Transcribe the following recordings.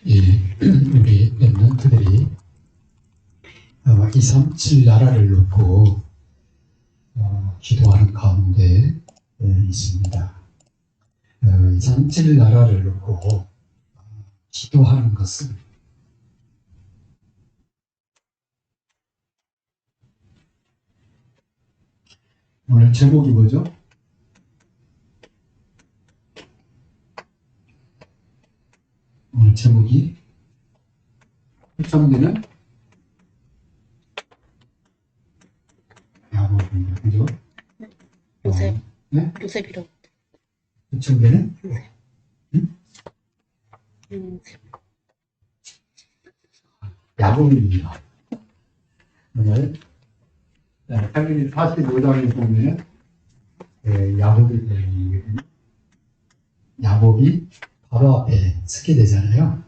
우리 랩런트들이 237 나라를 놓고 기도하는 가운데 있습니다. 237 나라를 놓고 기도하는 것은 오늘 제목이 뭐죠? 오늘 제목이 초청되는 야곱입니다. 그죠? 요셉. 네? 요셉이라고. 초청되는? 요셉. 응? 야곱입니다. 오늘 45장에 보면 야곱이 되거든요. 야곱이 바로 앞에 서게 되잖아요.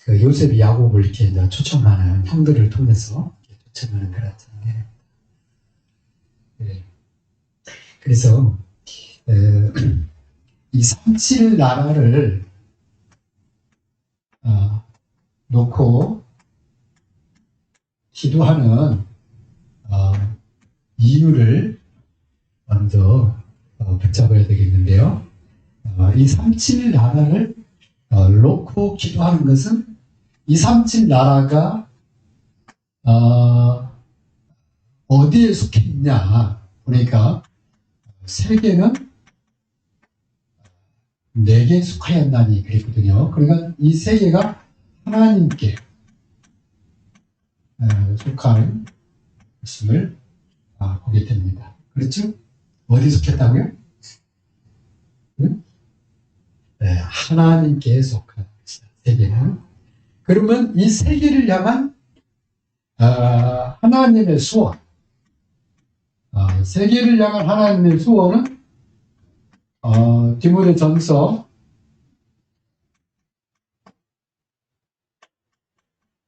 요셉이 야곱을 이렇게 초청하는 형들을 통해서 초청하는 그런 장면입니다. 그래서 이 37 나라를 놓고 기도하는 이유를 먼저 붙잡아야 되겠는데요. 이 37 나라를 놓고 기도하는 것은 이 37 나라가 어디에 속해 있냐 보니까 세계는 4개에 속하였나니 그랬거든요. 그러니까 이 세계가 하나님께 속한 것을 보게 됩니다. 그렇죠? 어디 속했다고요? 응? 하나님께 속한 세계는. 그러면 이 세계를 향한 하나님의 소원, 세계를 향한 하나님의 소원은 디모데전서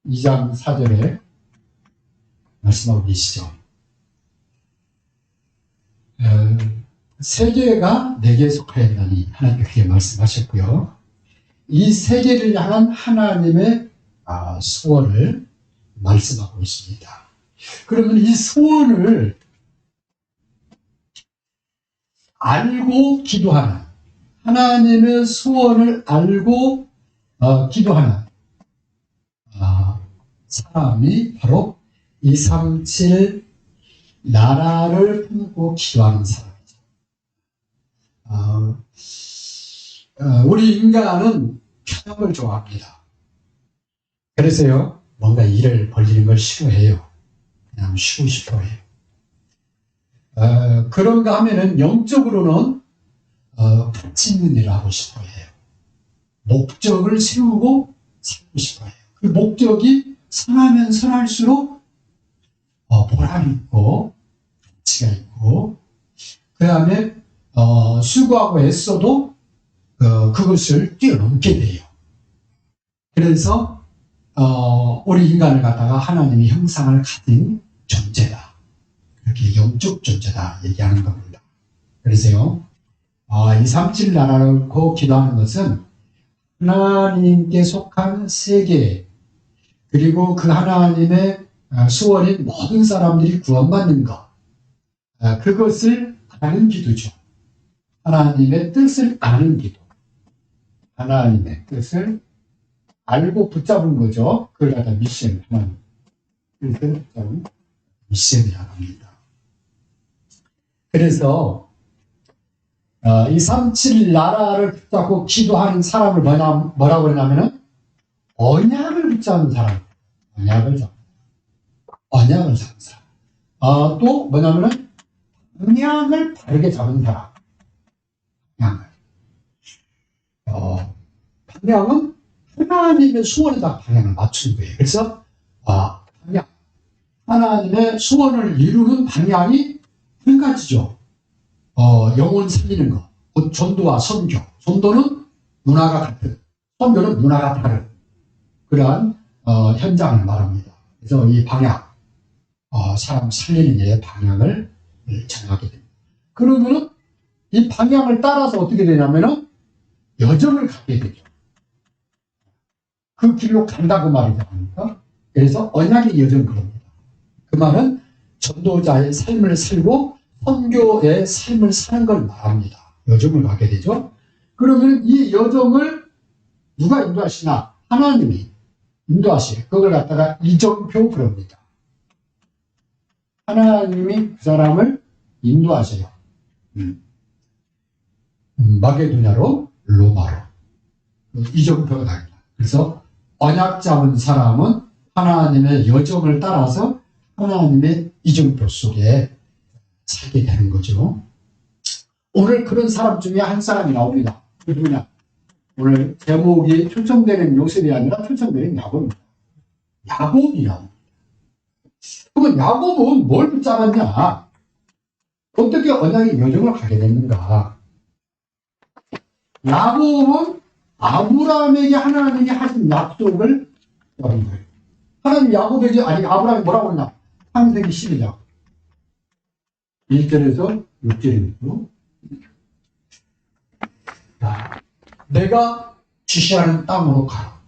2장 4절에 말씀하고 계시죠. 세계가 내게 속하였나니 하나님께 그렇게 말씀하셨고요. 이 세계를 향한 하나님의 소원을 말씀하고 있습니다. 그러면 이 소원을 알고 기도하는, 하나님의 소원을 알고 기도하는 사람이 바로 237 나라를 품고 기도하는 사람이죠. 우리 인간은 편함을 좋아합니다. 그래서요, 뭔가 일을 벌리는 걸 싫어해요. 그냥 쉬고 싶어 해요. 그런가 하면은 영적으로는 가치 있는 일을 하고 싶어 해요. 목적을 세우고 살고 싶어 해요. 그 목적이 선하면 선할수록 보람이 있고 가치가 있고, 그 다음에 수고하고 애써도 그것을 뛰어넘게 돼요. 그래서 우리 인간을 갖다가 하나님의 형상을 가진 존재다, 이렇게 영적 존재다 얘기하는 겁니다. 그래서요, 237 나라를 놓고 기도하는 것은 하나님께 속한 세계, 그리고 그 하나님의 소원인 모든 사람들이 구원받는 것, 그것을 아는 기도죠. 하나님의 뜻을 아는 기도, 하나님의 뜻을 알고 붙잡은 거죠. 그걸 갖다 미션, 하나님 뜻을 붙잡은 미션이라고 합니다. 그래서 이 37 나라를 붙잡고 기도하는 사람을 뭐라고 그러냐면은 언약을 붙잡는 사람, 언약을 잡는 사람. 또 뭐냐면은 방향을 바르게 잡은 사람. 방향은 하나님의 소원에다 방향을 맞춘 거예요. 그래서 방향, 하나님의 소원을 이루는 방향이 한 가지죠. 영혼 살리는 것, 곧 전도와 선교. 전도는 문화가 같은, 선교는 문화가 다른 그러한 현장을 말합니다. 그래서 이 방향, 사람 살리는 일의 방향을 정하게 됩니다. 그러면은 이 방향을 따라서 어떻게 되냐면은 여정을 가게 되죠. 그 길로 간다고 말이지 않습니까? 그래서 언약의 여정 그럽니다. 그 말은 전도자의 삶을 살고 선교의 삶을 사는 걸 말합니다. 여정을 가게 되죠. 그러면 이 여정을 누가 인도하시나? 하나님이 인도하시고 그걸 갖다가 이정표 그럽니다. 하나님이 그 사람을 인도하셔요. 마게도냐로 로마로 이정표가 나옵니다. 그래서 언약 잡은 사람은 하나님의 여정을 따라서 하나님의 이정표 속에 살게 되는 거죠. 오늘 그런 사람 중에 한 사람이 나옵니다. 그 누구냐? 오늘 제목이 초청되는 요셉이 아니라 초청되는 야곱입니다. 야곱이야. 그러면 야곱은 뭘 붙잡았냐? 어떻게 언약의 여정을 가게 됐는가? 야곱은 아브라함에게 하나님이 하신 약속을 잡은 거예요. 하나님 야곱에게, 아니 아브라함이 뭐라고 했냐? 창세기 12장 1절에서 6절입니다. 내가 지시하는 땅으로 가라.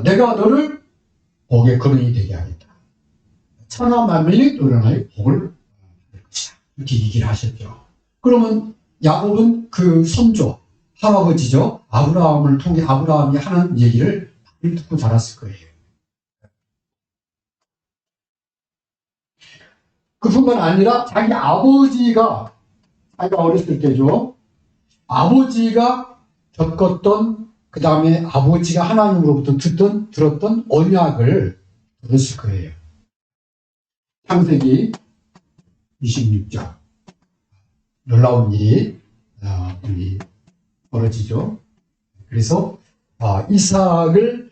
내가 너를 복의 근원이 되게 하겠다. 천하 만민이 너를 복을 받을 것이다. 이렇게 얘기를 하셨죠. 그러면 야곱은 그 선조, 할아버지죠. 아브라함을 통해 아브라함이 하는 얘기를 듣고 자랐을 거예요. 그뿐만 아니라 자기 아버지가, 자기가 어렸을 때죠. 아버지가 겪었던, 그 다음에 아버지가 하나님으로부터 들었던 언약을 들었을 거예요. 창세기 26장. 놀라운 일이 벌어지죠. 그래서 이삭을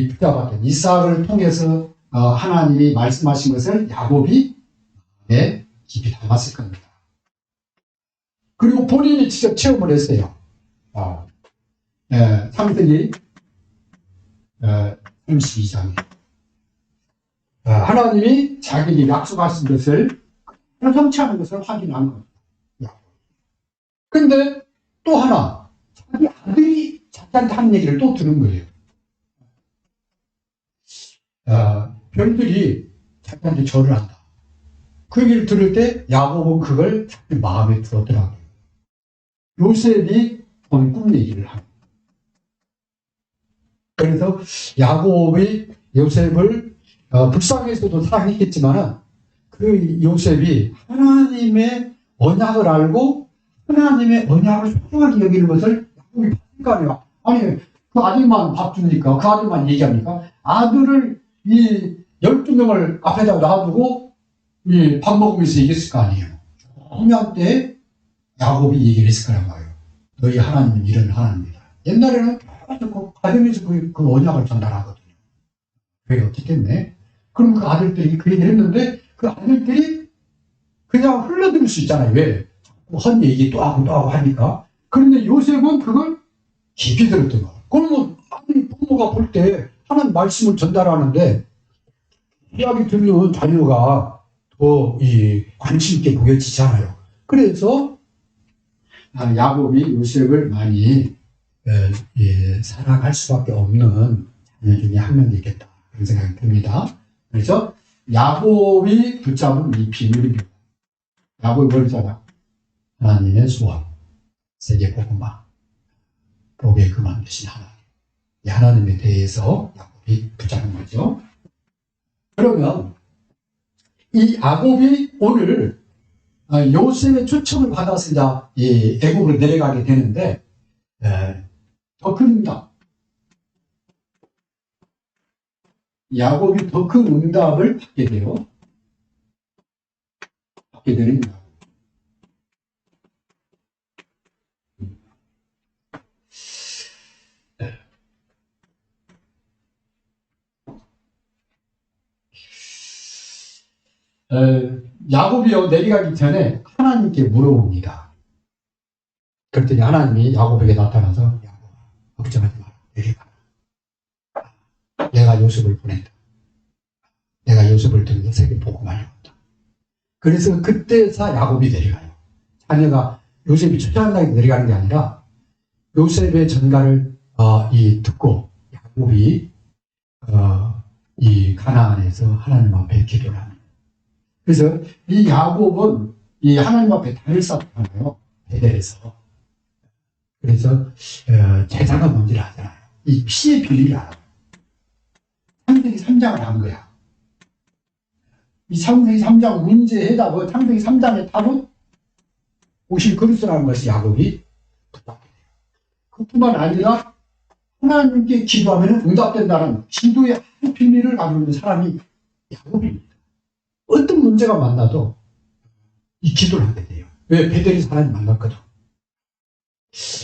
붙잡았던 이삭을 통해서 하나님이 말씀하신 것을 야곱이 깊이 담았을 겁니다. 그리고 본인이 직접 체험을 했어요. 창세기 32장에 하나님이 자기에게 약속하신 것을 성취하는 것을 확인한 겁니다. 그런데 또 하나, 자기 아들이 자기한테 한 얘기를 또 들은 거예요. 별들이 자기한테 절을 한다. 그 얘기를 들을 때 야곱은 그걸 자기 마음에 들었더라고요. 요셉이 본 꿈 얘기를 합니다. 그래서 야곱이 요셉을 불쌍해서도 사랑했겠지만 그 요셉이 하나님의 언약을 알고 하나님의 언약을 소중하게 여기는 것을 야곱이 봤을 거 아니에요. 아니 그 아들만 밥 줍니까? 그 아들만 얘기합니까? 아들을 이 12명을 앞에다 놔두고 밥 먹으면서 얘기했을 거 아니에요. 중요한 때 야곱이 얘기를 했을 거란 말이에요. 너희 하나님은 이런 하나님이다. 옛날에는 계속 가정에서 그 언약을 전달하거든요. 그게 어떻겠네? 그럼 그 아들들이 그 얘기를 했는데 그 아들들이 그냥 흘러들을 수 있잖아요. 왜? 헌 얘기 또 하고 또 하고 하니까. 그런데 요셉은 그걸 깊이 들었던 거예요. 그러면 아니 부모가 볼 때 하나님 말씀을 전달하는데 이야기 듣는 자녀가 더 관심 있게 보여지잖아요. 그래서 야곱이 요셉을 많이 사랑할 수밖에 없는 자녀 중에 한 명이겠다. 그런 생각이 듭니다. 그래서 야곱이 붙잡은 이 비밀입니다. 야곱이 뭘 잡아? 하나님의 소원, 세계 복음화, 복의 근원 되신 하나님. 이 하나님에 대해서 야곱이 붙잡은 거죠. 그러면 이 야곱이 오늘 요셉의 초청을 받아서 이제 애굽으로 내려가게 되는데 더 큰 응답, 야곱이 더 큰 응답을 받게 돼요. 받게 되는 야곱. 야곱이요 내려가기 전에 하나님께 물어봅니다. 그랬더니 하나님이 야곱에게 나타나서 야곱아 걱정하지 마라. 내려가라. 내가 요셉을 보낸다. 내가 요셉을 들려 세계 복음하려고 한다. 그래서 그때서 야곱이 내려가요. 자녀가 요셉이 초장당에 내려가는 게 아니라 요셉의 전가를 듣고 야곱이 이 가나안에서 하나님 앞에 기도를 합니다. 그래서 이 야곱은 이 하나님 앞에 단을 쌓잖아요. 베델에서. 그래서 제사가 뭔지를 아잖아요. 이 피의 비밀을 알아요. 창세기 3장을 한 거야. 이 창세기 3장 문제의 해답은 창세기 3장의 답은 오실 그리스도라는 것이 야곱이 붙잡게 돼요. 그뿐만 아니라 하나님께 기도하면 응답된다는 기도의 한 비밀을 가지고 있는 사람이 야곱입니다. 어떤 문제가 만나도 이 기도를 하게 돼요. 왜? 베델에서 하나님 만났거든.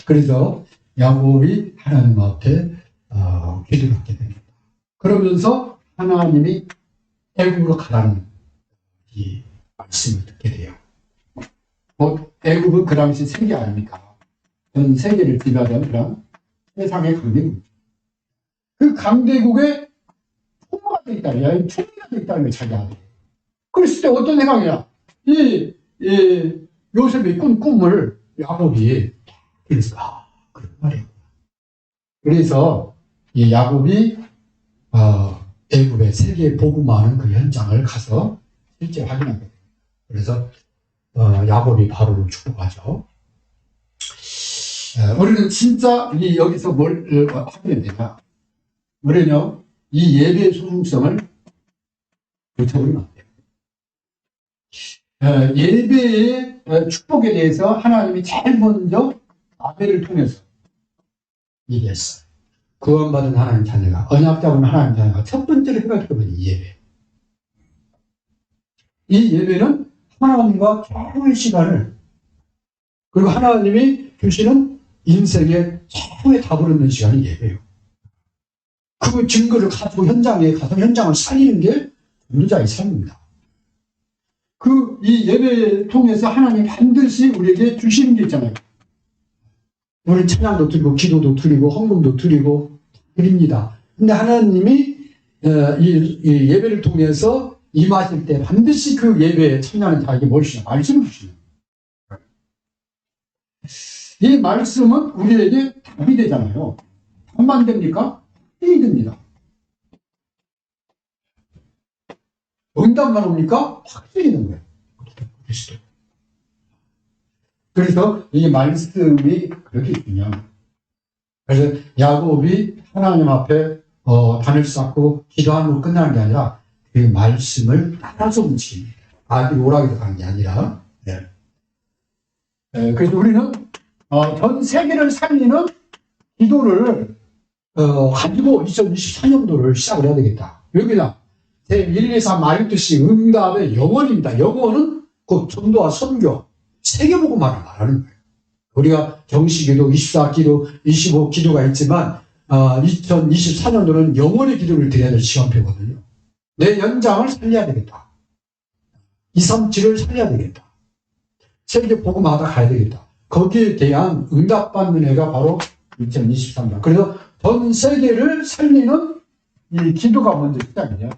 그래서 야곱이 하나님 앞에 기도를 하게 됩니다. 그러면서 하나님이 애굽으로 가라는 이 말씀을 듣게 돼요. 애굽은 그 당시 세계 아닙니까? 전 세계를 지배하던 그런 세상의 강대국. 그 강대국에 총무가 되어 있다는 거야. 총리가 되어 있다는 거야, 자기 아들이. 그랬을 때 어떤 생각이냐? 이 요셉이 꾼 꿈을 야곱이 그래서 그런 말이에요. 그래서 이 야곱이 애굽의 세계에 복음하는 그 현장을 가서 실제 확인하게 돼요. 그래서 야곱이 바로를 축복하죠. 우리는 진짜 여기서 뭘 하면 되냐? 우리는 이 예배의 소중성을 놓쳐버리면 안 돼요. 예배의 축복에 대해서 하나님이 제일 먼저 아벨을 통해서 얘기했어요. 구원받은 하나님 자녀가, 언약 잡은 하나님 자녀가 첫 번째로 생각해보면 이 예배. 이 예배는 하나님과 최고의 시간을, 그리고 하나님이 주시는 인생의 최고의 답을 얻는 시간이 예배예요. 그 증거를 가지고 현장에 가서 현장을 살리는 게 전도자의 삶입니다. 이 예배를 통해서 하나님 반드시 우리에게 주시는 게 있잖아요. 우리 찬양도 드리고 기도도 드리고 헌금도 드립니다. 근데 하나님이 이 예배를 통해서 임하실 때 반드시 그 예배에 참여하는 자에게 뭘 주시냐? 말씀을 주시는 거예요. 이 말씀은 우리에게 답이 되잖아요. 답만 됩니까? 힘이 됩니다. 응답만 옵니까? 확신이 되는 거예요. 그래서 이 말씀이 그렇게 중요합니다. 그래서 야곱이 하나님 앞에 단을 쌓고 기도하는 거 끝나는 게 아니라 그 말씀을 따라서 움직입니다. 아기 오락에서 가는 게 아니라. 네. 그래서 우리는 전 세계를 살리는 기도를 가지고 2024년도를 시작을 해야 되겠다. 여기다 제1, 2, 3, 4, 12씩 응답의 영원입니다. 영원은 곧 전도와 선교, 세계복음만을 말하는 거예요. 우리가 정시기도, 24기도, 25기도가 있지만 2024년도는 영원의 기도를 드려야 될 시간표거든요. 내 연장을 살려야 되겠다. 237을 살려야 되겠다. 세계복음하다 가야 되겠다. 거기에 대한 응답받는 해가 바로 2023년. 그래서 전 세계를 살리는 이 기도가 먼저 시작이냐.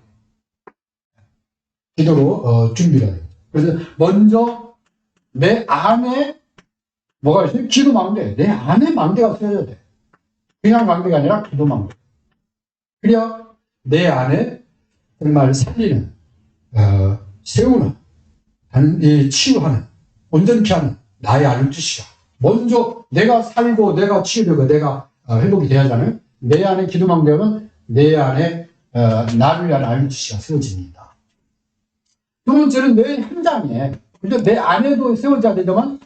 기도로 준비를 해야 돼요. 그래서 먼저 내 안에 뭐가 있어요? 기도 망대. 내 안에 망대가 세워야 돼. 그냥 망대가 아니라 기도 망대. 그래야 내 안에 정말 살리는, 세우는, 치유하는, 온전케 하는 나의 알루트시가 먼저 내가 살고 내가 치유되고 내가 회복이 돼야 하잖아요. 내 안에 기도 망대는 내 안에 나를 위한 알루트시가 세워집니다. 두 번째는 내 현장에, 그죠? 내 안에도 세워져야 되지만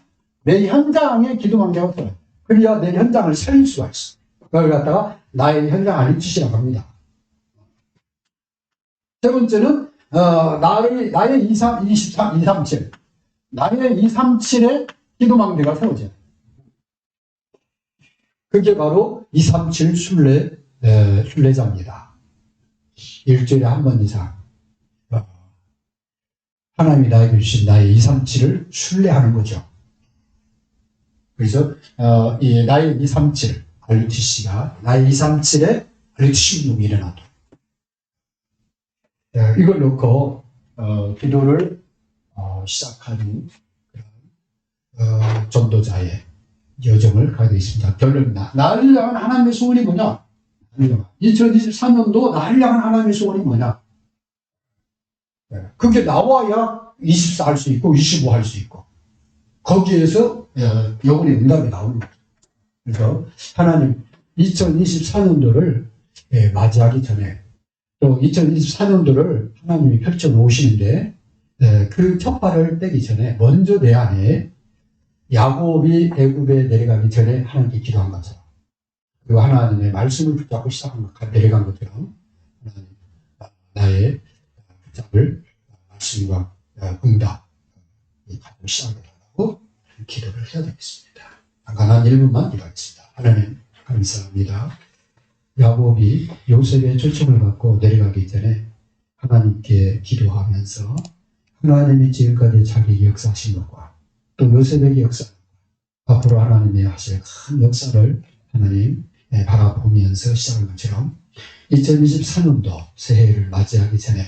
내 현장에 기도 망대가 세워요. 그래야 내 현장을 살릴 수가 있어. 그걸 갖다가 나의 현장 알루트시라고 합니다. 세 번째는 나의 237 나의 237의 기도망대가 세워져요. 그게 바로 237 순례자입니다. 일주일에 한 번 이상 하나님이 나에게 주신 나의 237을 순례하는 거죠. 그래서 이 나의 237 RUTC가 나의 237의 RUTC 운동이 일어나도 이걸 놓고 기도를 시작하는 전도자의 여정을 가게 되어 있습니다. 결론입니다. 나를 향한 하나님의 소원이 뭐냐? 2024년도 나를 향한 하나님의 소원이 뭐냐? 그게 나와야 24 할 수 있고 25 할 수 있고 거기에서 영혼의 응답이 나오는 거죠. 그래서 하나님 2024년도를 맞이하기 전에 또 2024년도를 하나님이 펼쳐 놓으시는데 그 첫 발을 떼기 전에 먼저 내 안에 야곱이 애굽에 내려가기 전에 하나님께 기도한 것처럼 그 하나님의 말씀을 붙잡고 내려간 것처럼 하나님 나의 붙잡을 말씀과 응답 가지고 시작하라고 기도를 해야 되겠습니다. 간단한 1분만 기도하겠습니다. 하나님 감사합니다. 야곱이 요셉의 초청을 받고 내려가기 전에 하나님께 기도하면서 하나님이 지금까지 자기 역사하신 것과 또 요셉에게 역사 앞으로 하나님이 하실 큰 역사를 하나님 바라보면서 시작한 것처럼 2024년도 새해를 맞이하기 전에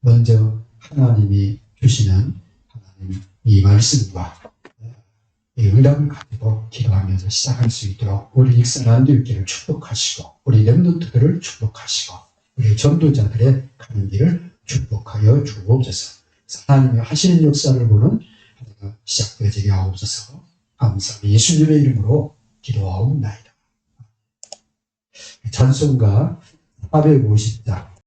먼저 하나님이 주시는 하나님 이 말씀과 이 응답을 가지고 기도하면서 시작할 수 있도록 우리 익산한교육계를 축복하시고 우리 렘넌트들을 축복하시고 우리 전도자들의 가는 길을 축복하여 주옵소서. 하나님이 하시는 역사를 보는 하루가 시작되어지게 하옵소서. 감사합니다. 예수님의 이름으로 기도하옵나이다. 찬송가 450장